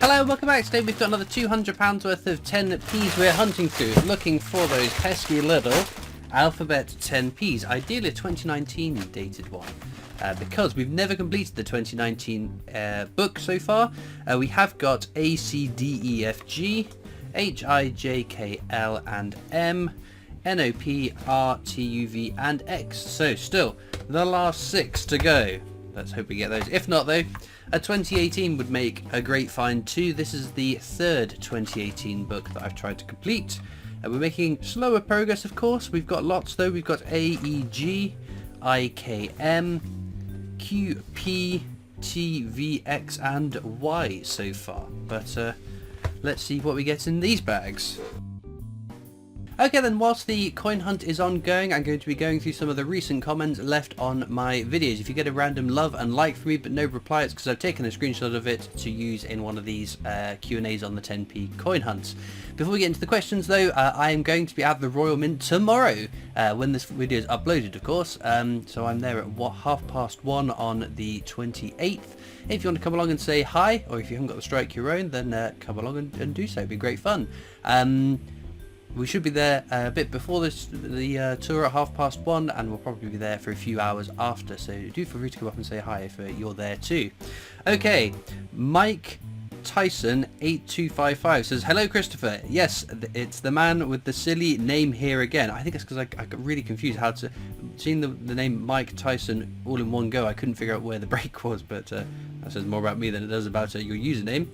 Hello, welcome back. Today we've got another £200 worth of 10p's we're hunting through, looking for those pesky little alphabet 10p's, ideally a 2019 dated one, because we've never completed the 2019 book so far. We have got A, C, D, E, F, G, H, I, J, K, L and M, N, O, P, R, T, U, V and X. So still the last 6 to go. Let's hope we get those. If not though, a 2018 would make a great find too. This is the third 2018 book that I've tried to complete. We're making slower progress, of course. We've got lots though. We've got A, E, G, I, K, M, Q, P, T, V, X and Y so far. But let's see what we get in these bags. Okay then, whilst the coin hunt is ongoing, I'm going to be going through some of the recent comments left on my videos. If you get a random love and like from me but no reply, it's because I've taken a screenshot of it to use in one of these Q&As on the 10p coin hunts. Before we get into the questions though, I am going to be at the Royal Mint tomorrow, when this video is uploaded of course, so I'm there at 1:30 on the 28th. If you want to come along and say hi, or if you haven't got the strike your own, then come along and do so, it'd be great fun. We should be there a bit before the tour at 1:30, and we'll probably be there for a few hours after, so do feel free to come up and say hi if you're there too. Okay, Mike Tyson 8255 says, hello Christopher. Yes, it's the man with the silly name here again. I think it's because I got really confused how to, seeing the name Mike Tyson all in one go, I couldn't figure out where the break was, but that says more about me than it does about your username.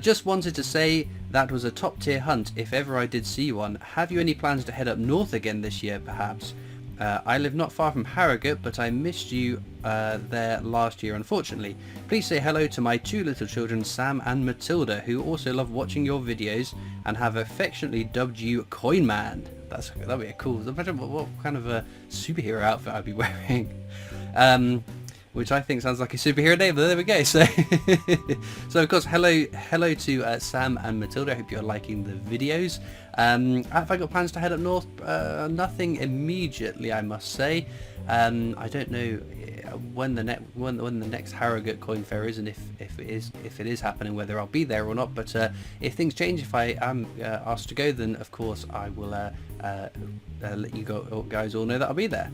Just wanted to say that was a top tier hunt if ever I did see one. Have you any plans to head up north again this year perhaps? I live not far from Harrogate, but I missed you there last year unfortunately. Please say hello to my 2 little children Sam and Matilda, who also love watching your videos and have affectionately dubbed you Coin Man. That'd be a cool, imagine what kind of a superhero outfit I'd be wearing. Which I think sounds like a superhero name, but there we go. So, so of course, hello to Sam and Matilda. I hope you're liking the videos. Have I got plans to head up north? Nothing immediately, I must say. I don't know when the next Harrogate coin fair is, and if it is happening, whether I'll be there or not. But if things change, if I am asked to go, then of course I will let you guys all know that I'll be there.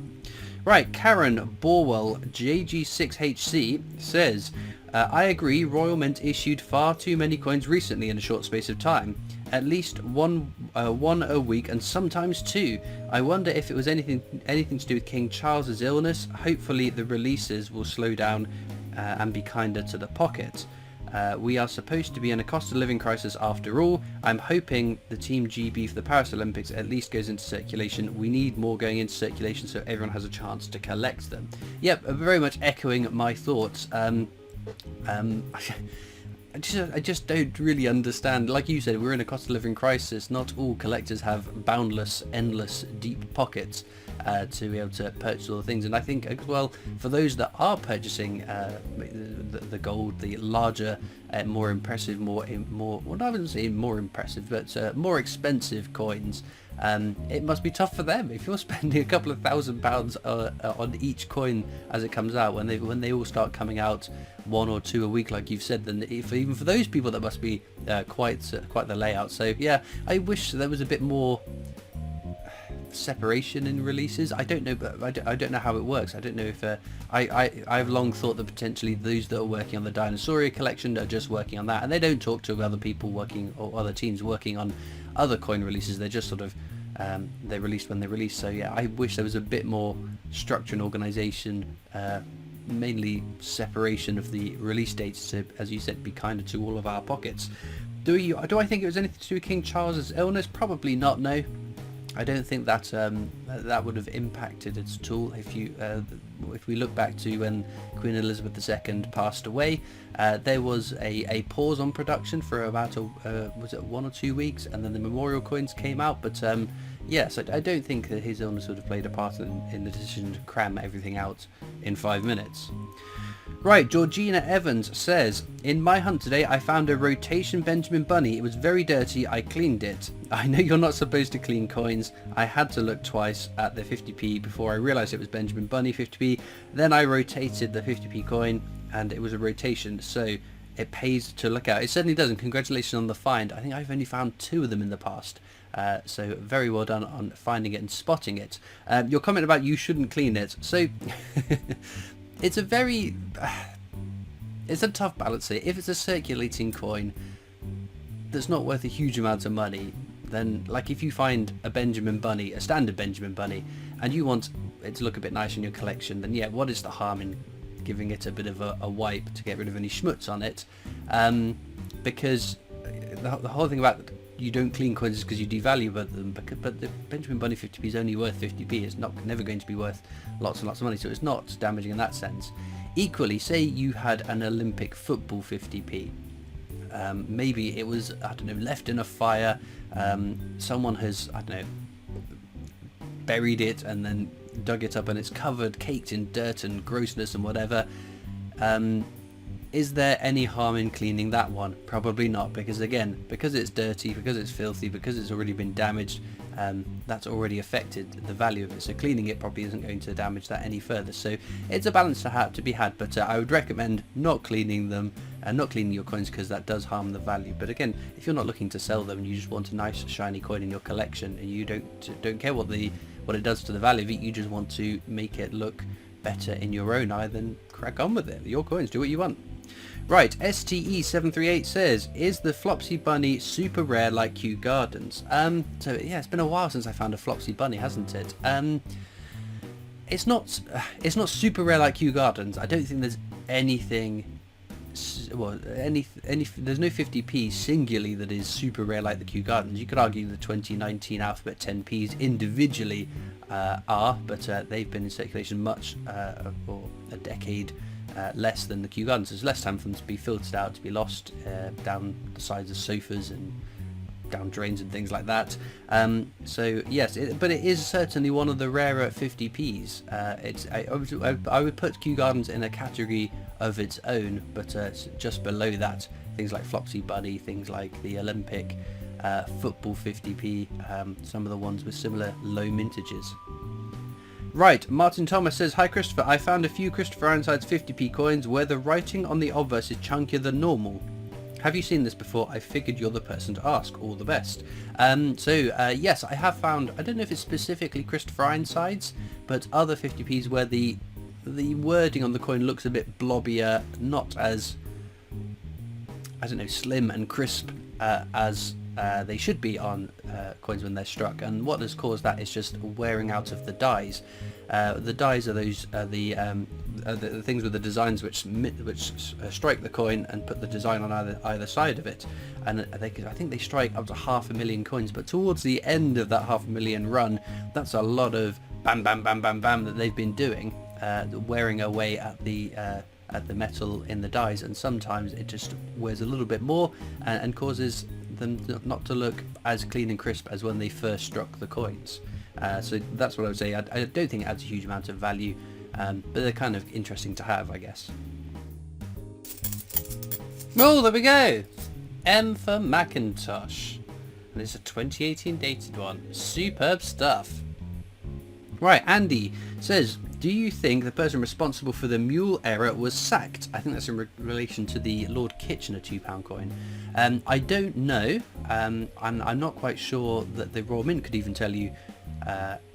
Right, Karen Borwell JG6HC says, I agree, Royal Mint issued far too many coins recently in a short space of time. At least one a week and sometimes 2. I wonder if it was anything to do with King Charles's illness. Hopefully the releases will slow down and be kinder to the pocket. We are supposed to be in a cost of living crisis after all. I'm hoping the Team GB for the Paris Olympics at least goes into circulation. We need more going into circulation so everyone has a chance to collect them. Yep, very much echoing my thoughts. I just don't really understand. Like you said, we're in a cost of living crisis. Not all collectors have boundless, endless, deep pockets to be able to purchase all the things. And I think as well, for those that are purchasing the gold, the larger, more impressive, well, I wouldn't say more impressive, but more expensive coins, it must be tough for them. If you're spending a couple of £1,000 on each coin as it comes out, when they all start coming out 1 or 2 a week, like you've said, then even for those people that must be quite the layout. So yeah, I wish there was a bit more separation in releases. I don't know, but I don't know how it works. I don't know if I've long thought that potentially those that are working on the Dinosauria collection are just working on that, and they don't talk to other people working, or other teams working on other coin releases. They're just sort of they release when they release. So yeah, I wish there was a bit more structure and organization, mainly separation of the release dates to, as you said, be kinder to all of our pockets. Do I think it was anything to do with King Charles's illness? Probably not, no. I don't think that that would have impacted it at all. If we look back to when Queen Elizabeth II passed away, there was a pause on production for about was it 1 or 2 weeks, and then the memorial coins came out. But yes, I don't think that his illness would have played a part in the decision to cram everything out in 5 minutes. Right, Georgina Evans says, in my hunt today I found a rotation Benjamin Bunny. It was very dirty, I cleaned it. I know you're not supposed to clean coins. I had to look twice at the 50p before I realised it was Benjamin Bunny 50p. Then I rotated the 50p coin and it was a rotation, so it pays to look at. It certainly does, and congratulations on the find. I think I've only found 2 of them in the past. So very well done on finding it and spotting it. Your comment about you shouldn't clean it. So it's a very... it's a tough balance here. If it's a circulating coin that's not worth a huge amount of money, then like if you find a Benjamin Bunny, a standard Benjamin Bunny, and you want it to look a bit nice in your collection, then yeah, what is the harm in giving it a bit of a wipe to get rid of any schmutz on it? Because the whole thing about you don't clean coins is because you devalue them, but the Benjamin Bunny 50p is only worth 50p. It's never going to be worth lots and lots of money, so it's not damaging in that sense. Equally, say you had an Olympic football 50p. Maybe it was, I don't know, left in a fire. Someone has, I don't know, buried it and then dug it up, and it's covered, caked in dirt and grossness and whatever. Is there any harm in cleaning that one? Probably not, because again, because it's dirty, because it's filthy, because it's already been damaged, that's already affected the value of it. So cleaning it probably isn't going to damage that any further. So it's a balance to be had, but I would recommend not cleaning them and not cleaning your coins, because that does harm the value. But again, if you're not looking to sell them and you just want a nice shiny coin in your collection, and you don't care what it does to the value of it, you just want to make it look better in your own eye, then crack on with it. Your coins, do what you want. Right, STE738 says, is the Flopsy Bunny super rare like Kew Gardens? So yeah, it's been a while since I found a Flopsy Bunny, hasn't it? It's not super rare like Kew Gardens. I don't think there's anything, well, there's no 50p singularly that is super rare like the Kew Gardens. You could argue the 2019 Alphabet 10p's individually are, but they've been in circulation much, for a decade less than the Kew Gardens. There's less time for them to be filtered out, to be lost down the sides of sofas and down drains and things like that. So yes, but it is certainly one of the rarer 50p's. I would put Kew Gardens in a category of its own, but just below that, things like Flopsy Bunny, things like the Olympic football 50p, some of the ones with similar low mintages. Right, Martin Thomas says, hi Christopher, I found a few Christopher Ironside's 50p coins where the writing on the obverse is chunkier than normal. Have you seen this before? I figured you're the person to ask. All the best. Yes, I have found, I don't know if it's specifically Christopher Ironsides, but other 50p's where the wording on the coin looks a bit blobbier, not as, I don't know, slim and crisp as they should be on coins when they're struck. And what has caused that is just wearing out of the dies. The dies are those the things with the designs which strike the coin and put the design on either side of it. And I think they strike up to 500,000 coins. But towards the end of that 500,000 run, that's a lot of bam, bam, bam, bam, bam that they've been doing, wearing away at the metal in the dies. And sometimes it just wears a little bit more and causes them not to look as clean and crisp as when they first struck the coins. So that's what I would say. I don't think it adds a huge amount of value, but they're kind of interesting to have, I guess. Oh, there we go. M for Macintosh. And it's a 2018 dated one. Superb stuff. Right, Andy says, do you think the person responsible for the mule error was sacked? I think that's in relation to the Lord Kitchener £2 coin. I don't know. I'm not quite sure that the Royal Mint could even tell you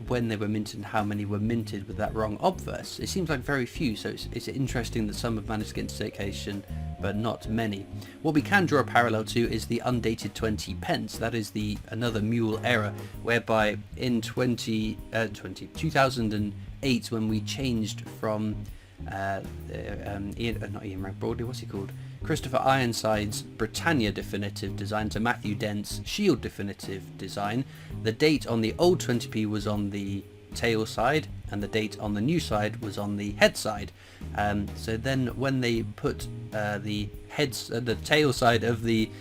when they were minted and how many were minted with that wrong obverse. It seems like very few, so it's interesting that some have managed to get into circulation, but not many. What we can draw a parallel to is the undated 20 pence. That is another mule error, whereby in 2008, when we changed from not Ian Rank Broadley, what's he called? Christopher Ironside's Britannia definitive design to Matthew Dent's Shield definitive design, the date on the old 20p was on the tail side and the date on the new side was on the head side. So then when they put the tail side for the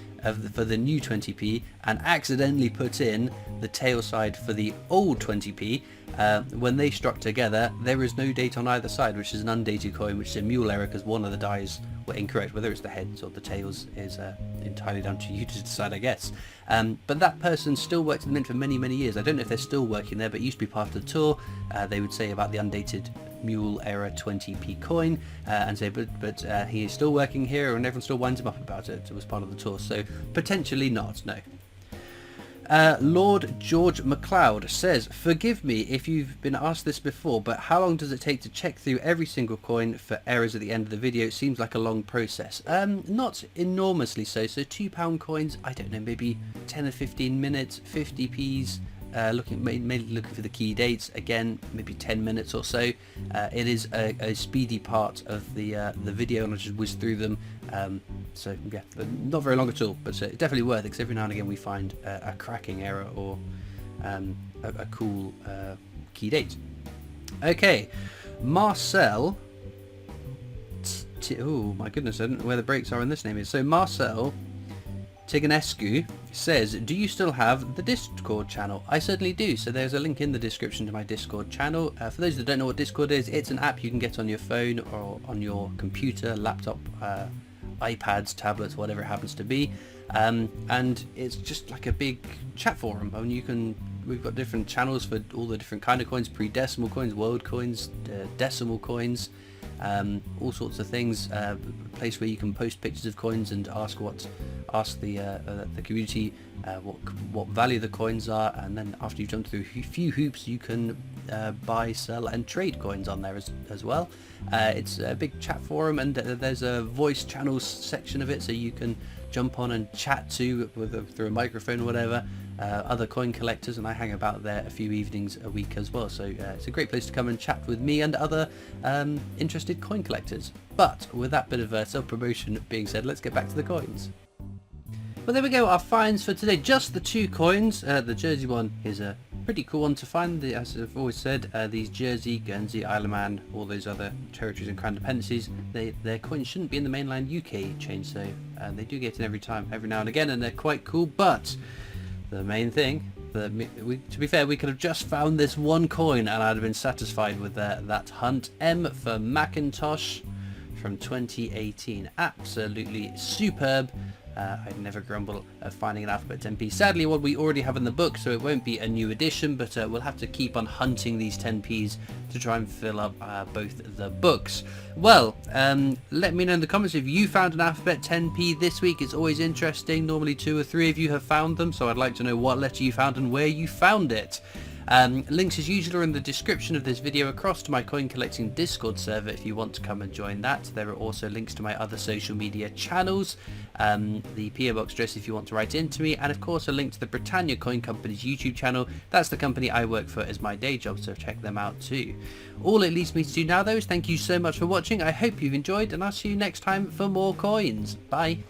new 20p and accidentally put in the tail side for the old 20p, when they struck together, there is no date on either side, which is an undated coin, which is a mule error because one of the dies were incorrect. Whether it's the heads or the tails is entirely down to you to decide, I guess. But that person still worked at the Mint for many, many years. I don't know if they're still working there, but it used to be part of the tour. They would say about the undated Mule era 20p coin, and say, but he is still working here, and everyone still winds him up about it. It was part of the tour, so potentially not. No. Lord George MacLeod says, forgive me if you've been asked this before, but how long does it take to check through every single coin for errors at the end of the video? It seems like a long process. Not enormously so. So £2 coins, I don't know, maybe 10 or 15 minutes, 50p's, mainly looking for the key dates, again maybe 10 minutes or so. It is a speedy part of the video, and I just whiz through them. So yeah, not very long at all, but definitely worth it, because every now and again we find a cracking error or a cool key date. Okay, Marcel. Oh my goodness, I don't know where the breaks are in this name is. So Marcel Tiganescu says, do you still have the Discord channel? I certainly do. So there's a link in the description to my Discord channel. For those that don't know what Discord is, it's an app you can get on your phone or on your computer, laptop, iPads, tablets, whatever it happens to be, and it's just like a big chat forum. I mean, we've got different channels for all the different kind of coins: pre-decimal coins, world coins, decimal coins, all sorts of things. A place where you can post pictures of coins and ask the community what value the coins are, and then after you've jumped through a few hoops, you can buy, sell, and trade coins on there as well. It's a big chat forum, and there's a voice channels section of it, so you can jump on and chat through a microphone or whatever, other coin collectors, and I hang about there a few evenings a week as well. So it's a great place to come and chat with me and other interested coin collectors. But with that bit of self-promotion being said, let's get back to the coins. Well, there we go, our finds for today. Just the 2 coins. The Jersey one is a pretty cool one to find. As I've always said, these Jersey, Guernsey, Isle of Man, all those other territories and crown dependencies, their coins shouldn't be in the mainland UK change, so they do get in every now and again, and they're quite cool. But the main thing, to be fair, we could have just found this one coin and I'd have been satisfied with that hunt. M for Macintosh from 2018. Absolutely superb. I'd never grumble at finding an alphabet 10p. Sadly, one we already have in the book, so it won't be a new edition, but we'll have to keep on hunting these 10p's to try and fill up both the books. Well, let me know in the comments if you found an alphabet 10p this week. It's always interesting. Normally 2 or 3 of you have found them, so I'd like to know what letter you found and where you found it. Links as usual are in the description of this video across to my coin collecting Discord server if you want to come and join that. There are also links to my other social media channels, the PO Box address if you want to write into me, and of course a link to the Britannia Coin Company's YouTube channel. That's the company I work for as my day job, so check them out too. All it leaves me to do now though is thank you so much for watching. I hope you've enjoyed, and I'll see you next time for more coins. Bye.